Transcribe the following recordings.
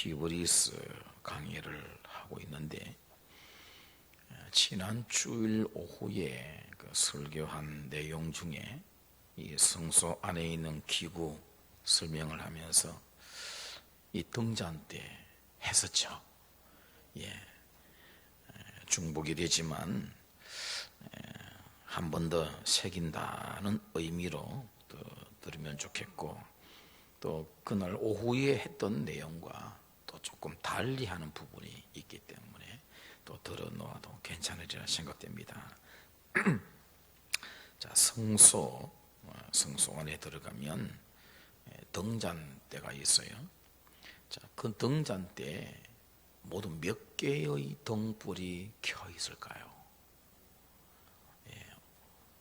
히브리서 강의를 하고 있는데, 지난 주일 오후에 설교한 내용 중에 이 성소 안에 있는 기구 설명을 하면서 이 등잔 때 했었죠. 중복이 되지만 한 번 더 새긴다는 의미로 또 들으면 좋겠고, 또 그날 오후에 했던 내용과 또 조금 달리하는 부분이 있기 때문에 또 들어놓아도 괜찮으리라 생각됩니다. 자, 성소 안에 들어가면 등잔대가 있어요. 자, 그 등잔대에 모두 몇 개의 등불이 켜 있을까요?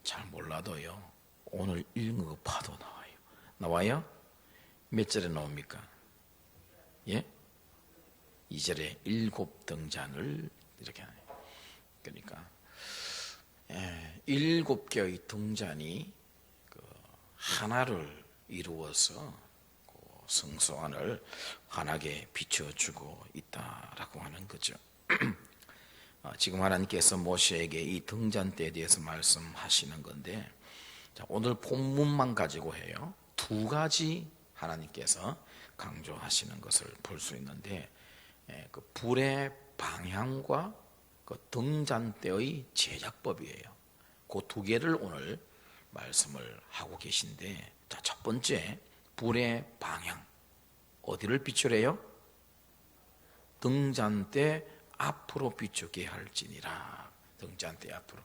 잘 몰라도요, 오늘 읽어봐도 나와요. 나와요? 몇 절에 나옵니까? 2절에 7등잔을 이렇게 하네요. 그러니까 7개의 등잔이 하나를 이루어서 성소 안을 환하게 비춰주고 있다라고 하는 거죠. 지금 하나님께서 모세에게 이 등잔대에 대해서 말씀하시는 건데, 오늘 본문만 가지고 해요. 두 가지 하나님께서 강조하시는 것을 볼 수 있는데, 그 불의 방향과 그 등잔대의 제작법이에요. 그 두 개를 오늘 말씀을 하고 계신데, 자, 첫 번째, 불의 방향. 어디를 비추래요? 등잔대 앞으로 비추게 할지니라. 등잔대 앞으로.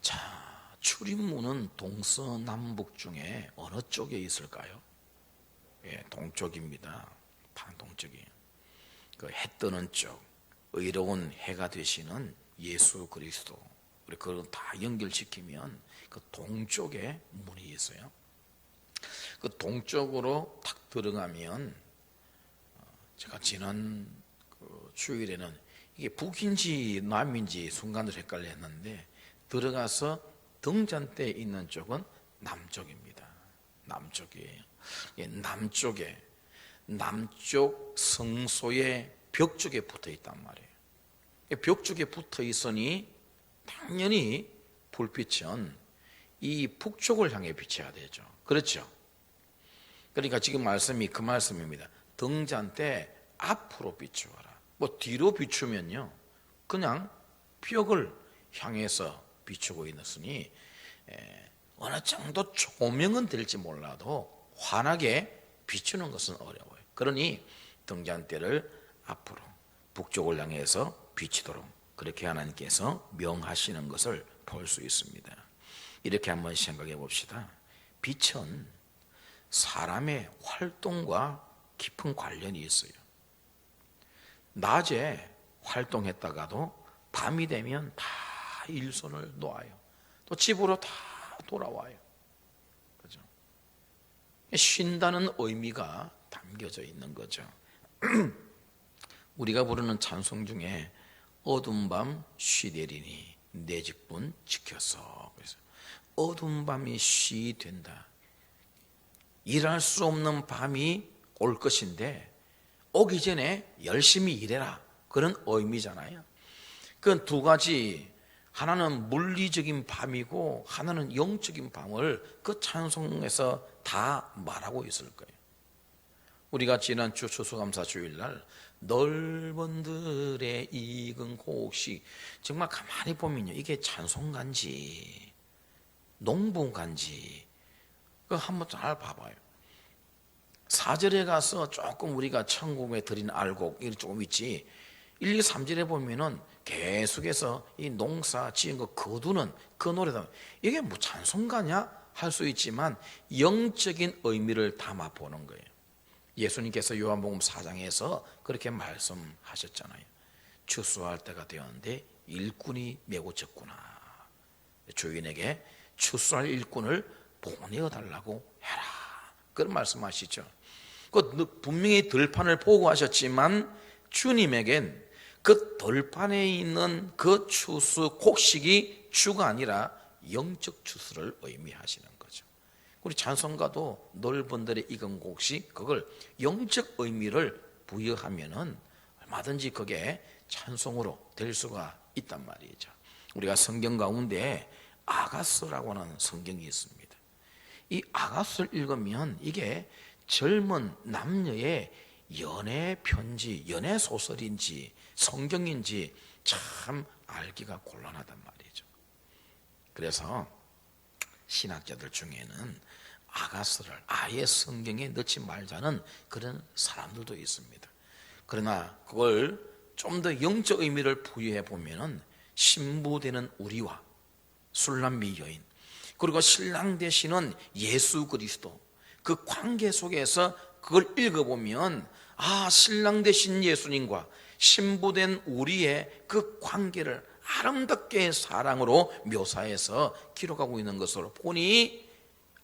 자, 출입문은 동서남북 중에 어느 쪽에 있을까요? 동쪽입니다. 동쪽이에요. 그 해 뜨는 쪽, 의로운 해가 되시는 예수 그리스도, 우리 그걸 다 연결시키면 그 동쪽에 문이 있어요. 그 동쪽으로 탁 들어가면, 제가 지난 주일에는 이게 북인지 남인지 순간으로 헷갈렸는데, 들어가서 등잔대에 있는 쪽은 남쪽입니다. 남쪽이에요. 남쪽에, 남쪽 성소의 벽 쪽에 붙어 있단 말이에요. 벽 쪽에 붙어 있으니 당연히 불빛은 이 북쪽을 향해 비춰야 되죠. 그렇죠? 그러니까 지금 말씀이 그 말씀입니다. 등잔대 앞으로 비추어라. 뭐 뒤로 비추면요, 그냥 벽을 향해서 비추고 있으니 어느 정도 조명은 될지 몰라도 환하게 비추는 것은 어려워요. 그러니 등잔대를 앞으로 북쪽을 향해서 비추도록 그렇게 하나님께서 명하시는 것을 볼 수 있습니다. 이렇게 한번 생각해 봅시다. 빛은 사람의 활동과 깊은 관련이 있어요. 낮에 활동했다가도 밤이 되면 다 일손을 놓아요. 또 집으로 다 돌아와요. 그죠? 쉰다는 의미가 담겨져 있는 거죠. 우리가 부르는 찬송 중에 어두운 밤 쉬되리니 내 직분 지켰어. 그래서 어두운 밤이 쉬된다. 일할 수 없는 밤이 올 것인데 오기 전에 열심히 일해라, 그런 의미잖아요. 그 두 가지, 하나는 물리적인 밤이고 하나는 영적인 밤을 그 찬송에서 다 말하고 있을 거예요. 우리가 지난주 추수감사 주일날 넓은 들에 익은 곡식, 정말 가만히 보면요, 이게 찬송가인지 농부가인지 그거 한번 잘 봐봐요. 4절에 가서 조금 우리가 천국에 드린 알곡 조금 있지, 1, 2, 3절에 보면은 계속해서 이 농사 지은 거 거두는 그 노래다. 이게 뭐 찬송가냐 할 수 있지만 영적인 의미를 담아 보는 거예요. 예수님께서 요한복음 4장에서 그렇게 말씀하셨잖아요. 추수할 때가 되었는데 일꾼이 메고 졌구나. 주인에게 추수할 일꾼을 보내어 달라고 해라, 그런 말씀하시죠. 분명히 들판을 보고 하셨지만 주님에겐 그 들판에 있는 그 추수 곡식이 주가 아니라 영적 추수를 의미하시는 거죠. 우리 찬송가도 넓은들의 익은 곡식, 그걸 영적 의미를 부여하면은 얼마든지 그게 찬송으로 될 수가 있단 말이죠. 우리가 성경 가운데 아가서라고 하는 성경이 있습니다. 이 아가서를 읽으면 이게 젊은 남녀의 연애 편지, 연애 소설인지 성경인지 참 알기가 곤란하단 말이죠. 그래서 신학자들 중에는 아가서를 아예 성경에 넣지 말자는 그런 사람들도 있습니다. 그러나 그걸 좀 더 영적 의미를 부여해 보면은 신부되는 우리와 술람미 여인, 그리고 신랑 되시는 예수 그리스도, 그 관계 속에서 그걸 읽어보면 신랑 되신 예수님과 신부된 우리의 그 관계를 아름답게 사랑으로 묘사해서 기록하고 있는 것으로 보니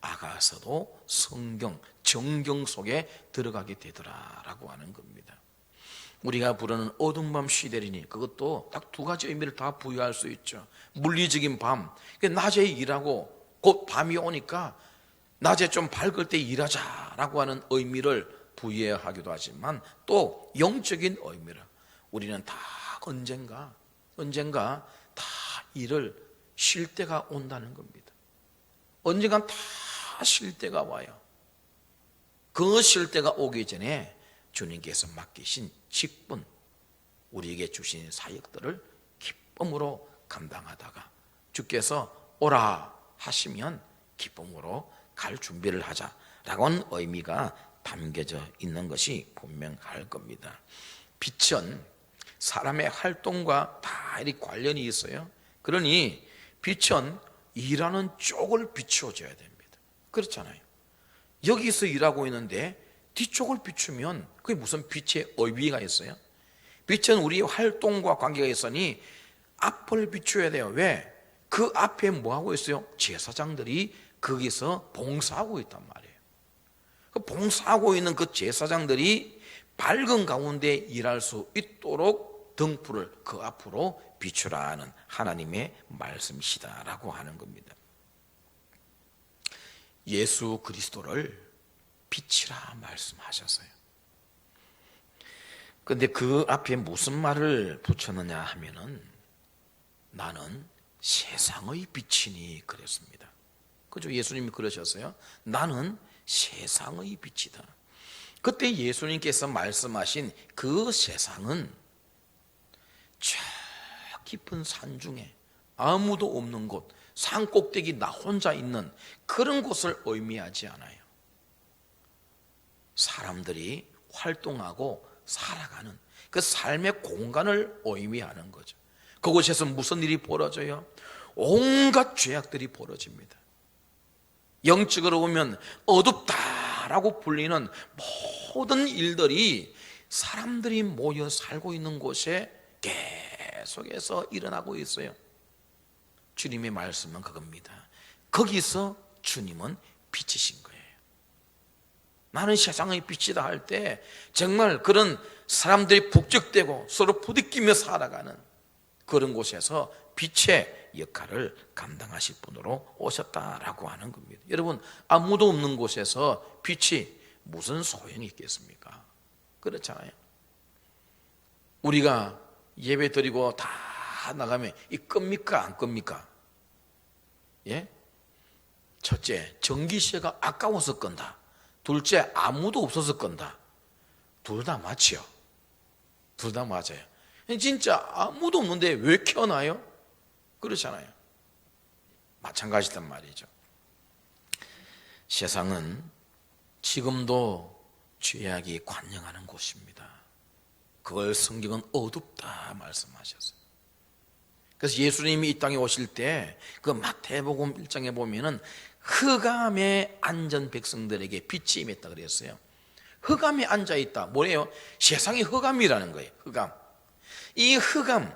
아가서도 성경, 정경 속에 들어가게 되더라라고 하는 겁니다. 우리가 부르는 어두운 밤 시대리니 그것도 딱 두 가지 의미를 다 부여할 수 있죠. 물리적인 밤, 낮에 일하고 곧 밤이 오니까 낮에 좀 밝을 때 일하자라고 하는 의미를 부여하기도 하지만 또 영적인 의미를 우리는 다 언젠가 다 일을 쉴 때가 온다는 겁니다. 언젠간 다 쉴 때가 와요. 그 쉴 때가 오기 전에 주님께서 맡기신 직분, 우리에게 주신 사역들을 기쁨으로 감당하다가 주께서 오라 하시면 기쁨으로 갈 준비를 하자라고 하는 의미가 담겨져 있는 것이 분명할 겁니다. 빛은 사람의 활동과 다 이렇게 관련이 있어요. 그러니 빛은 일하는 쪽을 비추어줘야 됩니다. 그렇잖아요. 여기서 일하고 있는데 뒤쪽을 비추면 그게 무슨 빛의 의미가 있어요? 빛은 우리의 활동과 관계가 있으니 앞을 비춰야 돼요. 왜? 그 앞에 뭐하고 있어요? 제사장들이 거기서 봉사하고 있단 말이에요. 그 봉사하고 있는 그 제사장들이 밝은 가운데 일할 수 있도록 등불을 그 앞으로 비추라는 하나님의 말씀이시다라고 하는 겁니다. 예수 그리스도를 빛이라 말씀하셨어요. 근데 그 앞에 무슨 말을 붙였느냐 하면은 나는 세상의 빛이니 그랬습니다. 그죠? 예수님이 그러셨어요. 나는 세상의 빛이다. 그때 예수님께서 말씀하신 그 세상은 저 깊은 산 중에 아무도 없는 곳, 산 꼭대기 나 혼자 있는 그런 곳을 의미하지 않아요. 사람들이 활동하고 살아가는 그 삶의 공간을 의미하는 거죠. 그곳에서 무슨 일이 벌어져요? 온갖 죄악들이 벌어집니다. 영적으로 보면 어둡다라고 불리는 모든 일들이 사람들이 모여 살고 있는 곳에 계속해서 일어나고 있어요. 주님의 말씀은 그겁니다. 거기서 주님은 빛이신 거예요. 나는 세상의 빛이다 할 때 정말 그런 사람들이 북적대고 서로 부딪히며 살아가는 그런 곳에서 빛의 역할을 감당하실 분으로 오셨다라고 하는 겁니다. 여러분, 아무도 없는 곳에서 빛이 무슨 소용이 있겠습니까? 그렇잖아요. 우리가 예배 드리고 다 나가면 이 끕니까 안 끕니까? 예? 첫째, 전기세가 아까워서 끈다. 둘째, 아무도 없어서 끈다. 둘 다 맞죠? 둘 다 맞아요. 진짜 아무도 없는데 왜 켜나요? 그렇잖아요. 마찬가지단 말이죠. 세상은 지금도 죄악이 관영하는 곳입니다. 그걸 성경은 어둡다 말씀하셨어요. 그래서 예수님이 이 땅에 오실 때 그 마태복음 1장에 보면은 흑암에 앉은 백성들에게 빛이 임했다 그랬어요. 흑암에 앉아 있다. 뭐예요? 세상이 흑암이라는 거예요. 흑암. 이 흑암,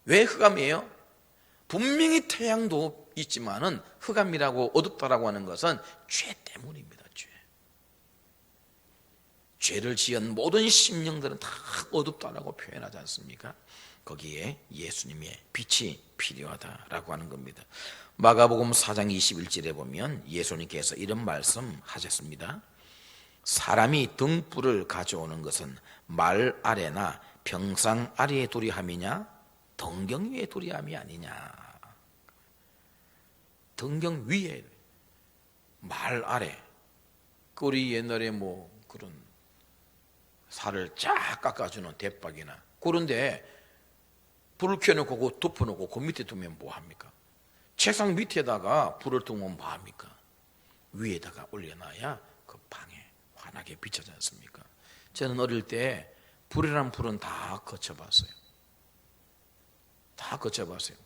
왜 흑암이에요? 분명히 태양도 있지만은 흑암이라고 어둡다라고 하는 것은 죄 때문입니다. 죄를 지은 모든 심령들은 다 어둡다라고 표현하지 않습니까? 거기에 예수님의 빛이 필요하다라고 하는 겁니다. 마가복음 4장 21절에 보면 예수님께서 이런 말씀하셨습니다. 사람이 등불을 가져오는 것은 말 아래나 병상 아래에 두리 함이냐 등경 위에 두리 함이 아니냐. 등경 위에, 말 아래. 우리 옛날에 뭐 그런 살을 쫙 깎아주는 대박이나 그런데 불을 켜놓고 그 덮어놓고 그 밑에 두면 뭐합니까? 책상 밑에다가 불을 두면 뭐합니까? 위에다가 올려놔야 그 방에 환하게 비춰지 않습니까? 저는 어릴 때 불이란 불은 다 거쳐봤어요. 다 거쳐봤어요.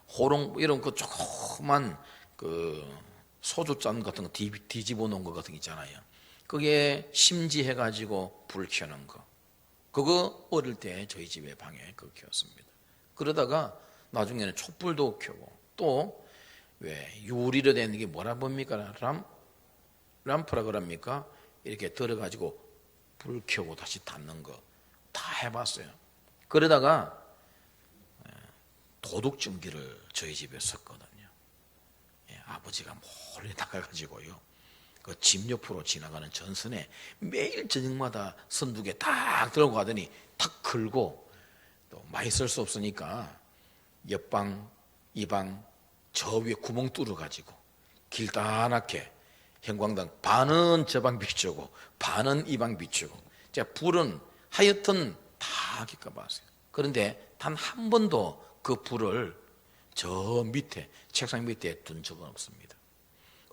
호롱 이런 그 조그만 그 소주잔 같은 거 뒤집어 놓은 거 같은 거 있잖아요. 그게 심지해가지고 불 켜는 거. 그거 어릴 때 저희 집에 방에 그거 켰습니다. 그러다가 나중에는 촛불도 켜고 또 왜 유리로 된 게 뭐라 봅니까? 람프라 그럽니까? 이렇게 들어가지고 불 켜고 다시 닫는 거 다 해봤어요. 그러다가 도둑증기를 저희 집에 썼거든요. 아버지가 몰래 나가가지고요. 그 집 옆으로 지나가는 전선에 매일 저녁마다 선두개 딱 들고 가더니 탁 걸고 또 많이 쓸 수 없으니까 옆방, 이방, 저 위에 구멍 뚫어가지고 길다랗게 형광등 반은 저 방 비추고 반은 이 방 비추고 제가 불은 하여튼 다 기꺼봤어요. 그런데 단 한 번도 그 불을 저 밑에 책상 밑에 둔 적은 없습니다.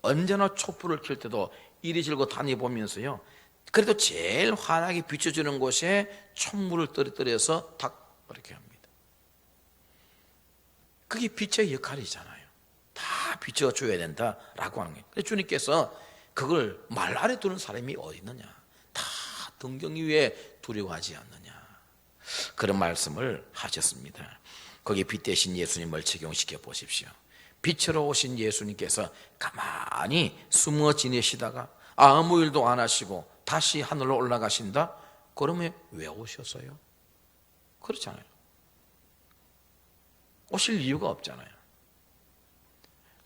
언제나 촛불을 켤 때도 이리 저리 다녀보면서요. 그래도 제일 환하게 비춰주는 곳에 촛물을 떨어뜨려서 탁 이렇게 합니다. 그게 빛의 역할이잖아요. 다 비춰줘야 된다라고 하는 거예요. 주님께서 그걸 말 아래 두는 사람이 어디 있느냐. 다 등경 위에 두려워하지 않느냐. 그런 말씀을 하셨습니다. 거기 빛 대신 예수님을 적용시켜 보십시오. 빛으로 오신 예수님께서 가만히 숨어 지내시다가 아무 일도 안 하시고 다시 하늘로 올라가신다? 그러면 왜 오셨어요? 그렇잖아요. 오실 이유가 없잖아요.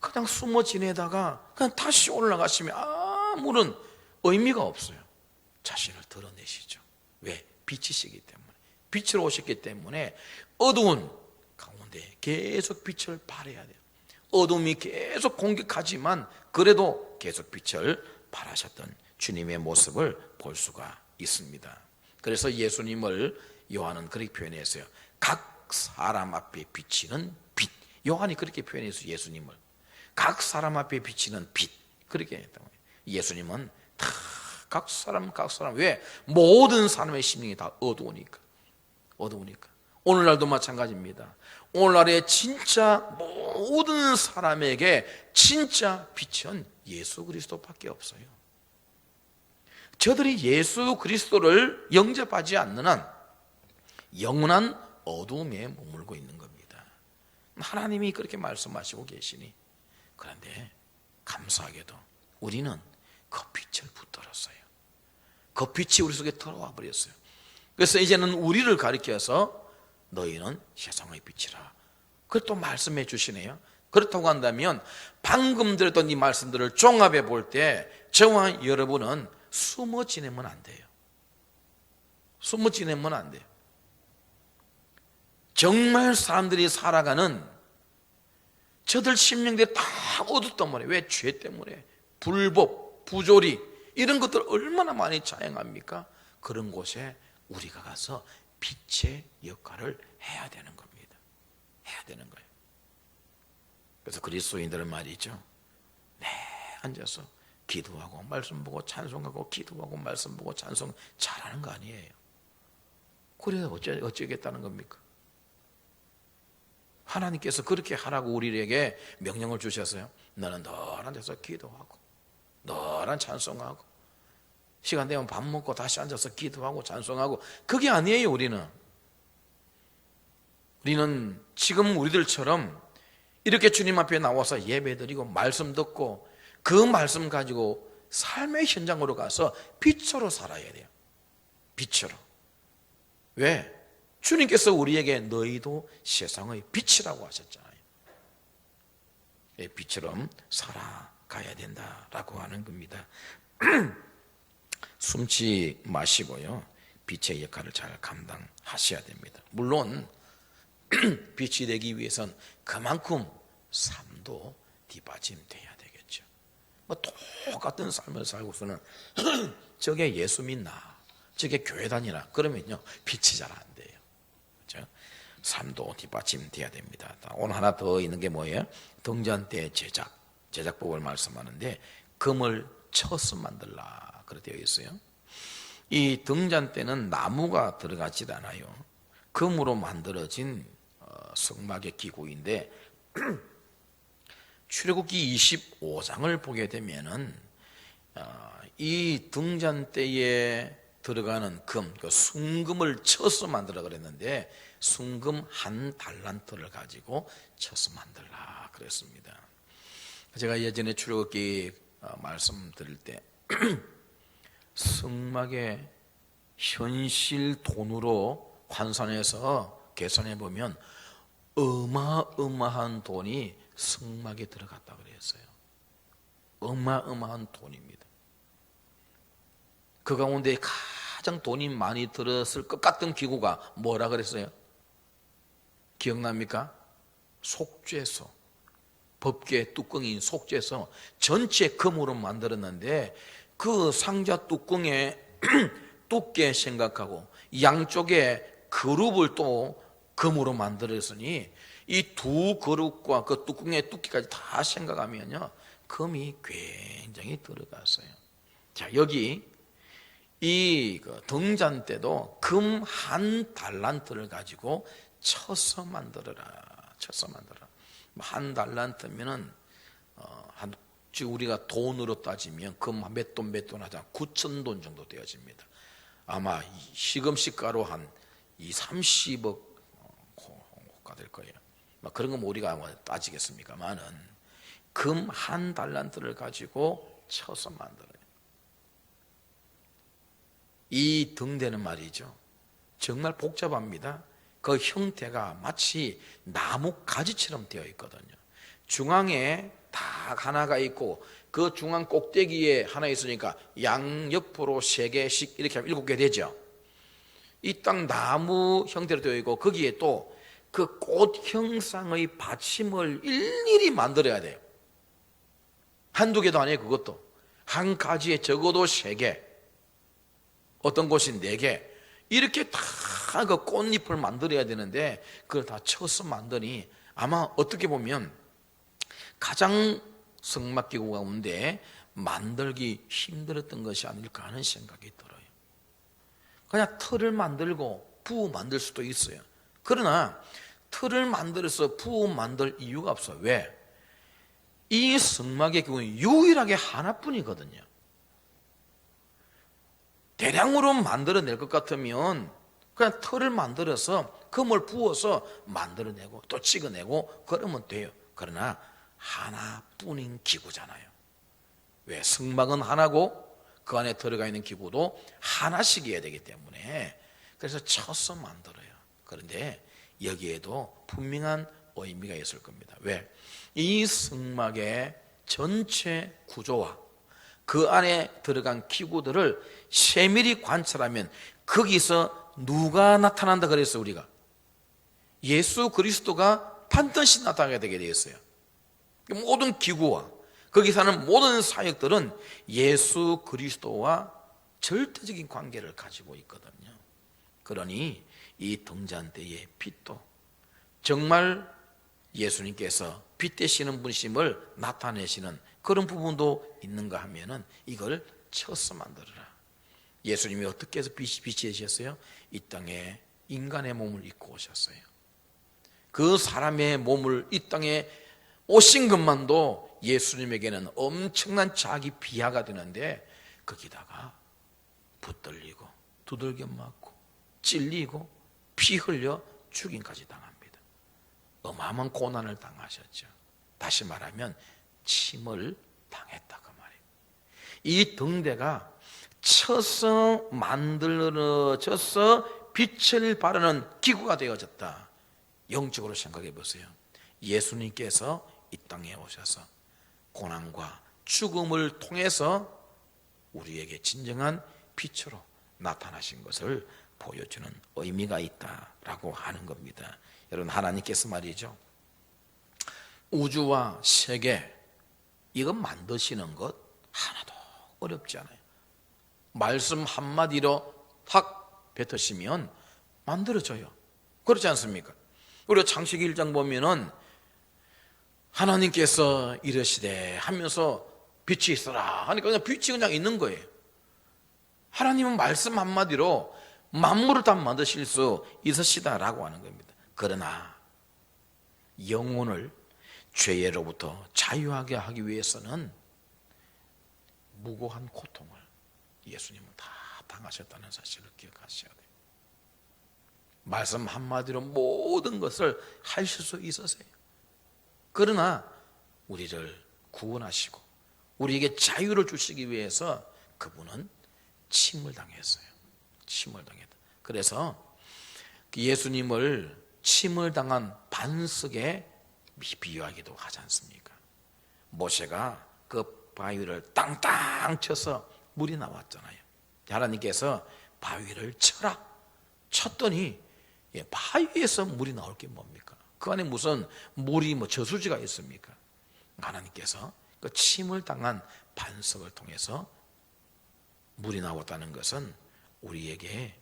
그냥 숨어 지내다가 그냥 다시 올라가시면 아무런 의미가 없어요. 자신을 드러내시죠. 왜? 빛이시기 때문에. 빛으로 오셨기 때문에 어두운 가운데 계속 빛을 발해야 돼요. 어둠이 계속 공격하지만 그래도 계속 빛을 발하셨던 주님의 모습을 볼 수가 있습니다. 그래서 예수님을 요한은 그렇게 표현했어요. 각 사람 앞에 비치는 빛. 요한이 그렇게 표현했어요. 예수님을 각 사람 앞에 비치는 빛. 그렇게 했다고 해요. 예수님은 다 각 사람 왜? 모든 사람의 심령이 다 어두우니까. 오늘날도 마찬가지입니다. 오늘날에 진짜 모든 사람에게 진짜 빛은 예수 그리스도밖에 없어요. 저들이 예수 그리스도를 영접하지 않는 한 영원한 어두움에 머물고 있는 겁니다. 하나님이 그렇게 말씀하시고 계시니 그런데 감사하게도 우리는 그 빛을 붙들었어요. 그 빛이 우리 속에 들어와 버렸어요. 그래서 이제는 우리를 가리켜서 너희는 세상의 빛이라. 그걸 또 말씀해 주시네요. 그렇다고 한다면 방금 들었던 이 말씀들을 종합해 볼 때 저와 여러분은 숨어 지내면 안 돼요. 숨어 지내면 안 돼요. 정말 사람들이 살아가는 저들 심령들이 다 어둡단 말이에요. 왜? 죄 때문에. 불법, 부조리 이런 것들 얼마나 많이 자행합니까? 그런 곳에 우리가 가서 빛의 역할을 해야 되는 겁니다. 해야 되는 거예요. 그래서 그리스도인들은 말이죠. 앉아서 기도하고 말씀 보고 찬송하고 기도하고 말씀 보고 찬송 잘하는 거 아니에요. 그래서 어쩌겠다는 겁니까? 하나님께서 그렇게 하라고 우리에게 명령을 주셨어요. 너는 늘 앉아서 기도하고 늘 찬송하고 시간 되면 밥 먹고 다시 앉아서 기도하고 찬송하고 그게 아니에요. 우리는 지금 우리들처럼 이렇게 주님 앞에 나와서 예배드리고 말씀 듣고 그 말씀 가지고 삶의 현장으로 가서 빛으로 살아야 돼요. 빛으로. 왜? 주님께서 우리에게 너희도 세상의 빛이라고 하셨잖아요. 빛처럼 살아가야 된다라고 하는 겁니다. 숨지 마시고요, 빛의 역할을 잘 감당하셔야 됩니다. 물론 빛이 되기 위해선 그만큼 삶도 뒷받침돼야 되겠죠. 뭐 똑같은 삶을 살고서는 저게 예수 믿나, 저게 교회 다니나 그러면요 빛이 잘 안 돼요. 그렇죠? 삶도 뒷받침돼야 됩니다. 오늘 하나 더 있는 게 뭐예요? 등잔대 제작법을 말씀하는데 금을 쳐서 만들라 그렇게 되어 있어요. 이 등잔대는 나무가 들어가지 않아요. 금으로 만들어진 성막의 기구인데 출애굽기 25장을 보게 되면은 이 등잔대에 들어가는 금, 그 순금을 쳐서 만들라 그랬는데 순금 한 달란트를 가지고 쳐서 만들라 그랬습니다. 제가 예전에 출애굽기 말씀드릴 때 성막에 현실 돈으로 환산해서 계산해 보면 어마어마한 돈이 성막에 들어갔다 그랬어요. 어마어마한 돈입니다. 그 가운데 가장 돈이 많이 들었을 것 같은 기구가 뭐라 그랬어요? 기억납니까? 속죄소, 법궤 뚜껑인 속죄소 전체 금으로 만들었는데 그 상자 뚜껑에 두께 생각하고 양쪽에 그룹을 또 금으로 만들었으니 이 두 그룹과 그 뚜껑의 두께까지 다 생각하면요 금이 굉장히 들어갔어요. 자, 여기 이 등잔대도 금 한 달란트를 가지고 쳐서 만들어라. 한 달란트면은 우리가 돈으로 따지면 금 몇 돈 하자 9,000돈 정도 되어집니다. 아마 시금시가로 한 30억 호가 될 거예요. 그런 건 우리가 따지겠습니까만은 금 한 달란트를 가지고 쳐서 만들어요. 이 등대는 말이죠 정말 복잡합니다. 그 형태가 마치 나무 가지처럼 되어 있거든요. 중앙에 딱 하나가 있고 그 중앙 꼭대기에 하나 있으니까 양옆으로 3개씩 이렇게 하면 7개 되죠. 이 딱 나무 형태로 되어 있고 거기에 또 그 꽃 형상의 받침을 일일이 만들어야 돼요. 한두 개도 아니에요. 그것도 한 가지에 적어도 3개, 어떤 곳이 4개 이렇게 다 그 꽃잎을 만들어야 되는데 그걸 다 쳐서 만드니 아마 어떻게 보면 가장 성막기구 가운데 만들기 힘들었던 것이 아닐까 하는 생각이 들어요. 그냥 틀을 만들고 부 만들 수도 있어요. 그러나 틀을 만들어서 부 만들 이유가 없어요. 왜? 이 성막의 기구는 유일하게 하나뿐이거든요. 대량으로 만들어낼 것 같으면 그냥 틀을 만들어서 금을 부어서 만들어내고 또 찍어내고 그러면 돼요. 그러나 하나뿐인 기구잖아요. 왜? 성막은 하나고 그 안에 들어가 있는 기구도 하나씩이어야 되기 때문에 그래서 쳐서 만들어요. 그런데 여기에도 분명한 의미가 있을 겁니다. 왜? 이 성막의 전체 구조와 그 안에 들어간 기구들을 세밀히 관찰하면 거기서 누가 나타난다 그랬어요? 우리가 예수 그리스도가 반드시 나타나게 되게 되었어요. 모든 기구와 거기 사는 모든 사역들은 예수 그리스도와 절대적인 관계를 가지고 있거든요. 그러니 이 등잔대의 빛도 정말 예수님께서 빛 되시는 분이심을 나타내시는 그런 부분도 있는가 하면은 이걸 쳐서 만들어라. 예수님이 어떻게 해서 빛이 되셨어요? 이 땅에 인간의 몸을 입고 오셨어요. 그 사람의 몸을 이 땅에 오신 것만도 예수님에게는 엄청난 자기 비하가 되는데 거기다가 붙들리고 두들겨 맞고 찔리고 피 흘려 죽임까지 당합니다. 어마어마한 고난을 당하셨죠. 다시 말하면 침을 당했다 그 말이에요. 이 등대가 쳐서 만들어져서 빛을 발하는 기구가 되어졌다. 영적으로 생각해 보세요. 예수님께서 이 땅에 오셔서 고난과 죽음을 통해서 우리에게 진정한 빛으로 나타나신 것을 보여주는 의미가 있다라고 하는 겁니다. 여러분, 하나님께서 말이죠, 우주와 세계 이거 만드시는 것 하나도 어렵지 않아요. 말씀 한마디로 탁 뱉으시면 만들어져요. 그렇지 않습니까? 우리가 창세기 1장 보면은 하나님께서 이르시되 하면서 빛이 있어라 하니까 그냥 빛이 그냥 있는 거예요. 하나님은 말씀 한마디로 만물을 다 만드실 수 있으시다라고 하는 겁니다. 그러나 영혼을 죄로부터 자유하게 하기 위해서는 무고한 고통을 예수님은 다 당하셨다는 사실을 기억하셔야 돼요. 말씀 한마디로 모든 것을 하실 수 있으세요. 그러나 우리를 구원하시고 우리에게 자유를 주시기 위해서 그분은 침을 당했어요. 침을 당했다. 그래서 예수님을 침을 당한 반석에 비유하기도 하지 않습니까? 모세가 그 바위를 땅땅 쳐서 물이 나왔잖아요. 하나님께서 바위를 쳐라 쳤더니 바위에서 물이 나올 게 뭡니까? 그 안에 무슨 물이 저수지가 있습니까? 하나님께서 그 침을 당한 반석을 통해서 물이 나왔다는 것은 우리에게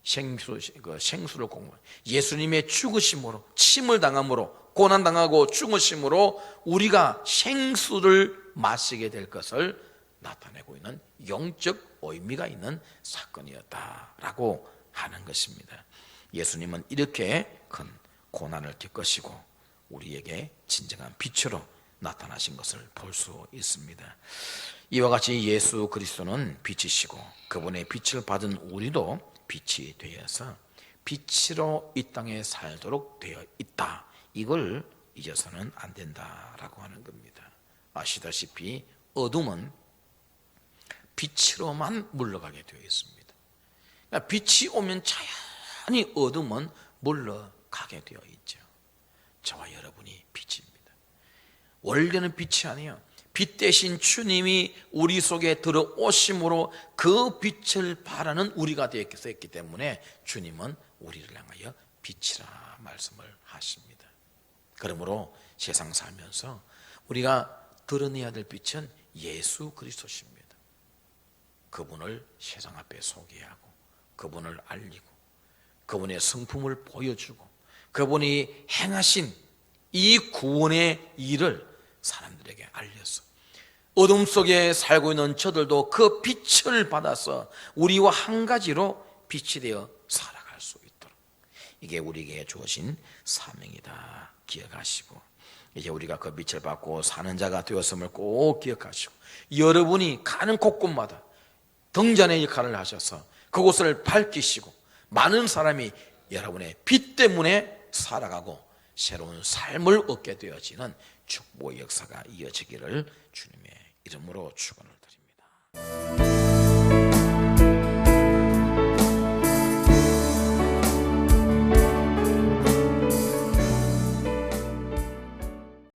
생수를 공부, 예수님의 죽으심으로, 침을 당함으로, 고난당하고 죽으심으로 우리가 생수를 마시게 될 것을 나타내고 있는 영적 의미가 있는 사건이었다라고 하는 것입니다. 예수님은 이렇게 큰 고난을 겪으시고 우리에게 진정한 빛으로 나타나신 것을 볼 수 있습니다. 이와 같이 예수 그리스도는 빛이시고 그분의 빛을 받은 우리도 빛이 되어서 빛으로 이 땅에 살도록 되어 있다. 이걸 잊어서는 안 된다라고 하는 겁니다. 아시다시피 어둠은 빛으로만 물러가게 되어 있습니다. 그러니까 빛이 오면 자연히 어둠은 물러가게 되어 있죠. 저와 여러분이 빛입니다. 원래는 빛이 아니에요. 빛 대신 주님이 우리 속에 들어오심으로 그 빛을 바라는 우리가 되었기 때문에 주님은 우리를 향하여 빛이라 말씀을 하십니다. 그러므로 세상 살면서 우리가 드러내야 될 빛은 예수 그리스도십니다. 그분을 세상 앞에 소개하고 그분을 알리고 그분의 성품을 보여주고 그분이 행하신 이 구원의 일을 사람들에게 알려서 어둠 속에 살고 있는 저들도 그 빛을 받아서 우리와 한 가지로 빛이 되어 살아갈 수 있도록, 이게 우리에게 주어진 사명이다 기억하시고, 이제 우리가 그 빛을 받고 사는 자가 되었음을 꼭 기억하시고, 여러분이 가는 곳곳마다 등잔의 역할을 하셔서 그곳을 밝히시고 많은 사람이 여러분의 빛 때문에 살아가고 새로운 삶을 얻게 되어지는 축복의 역사가 이어지기를 주님의 이름으로 축원을 드립니다.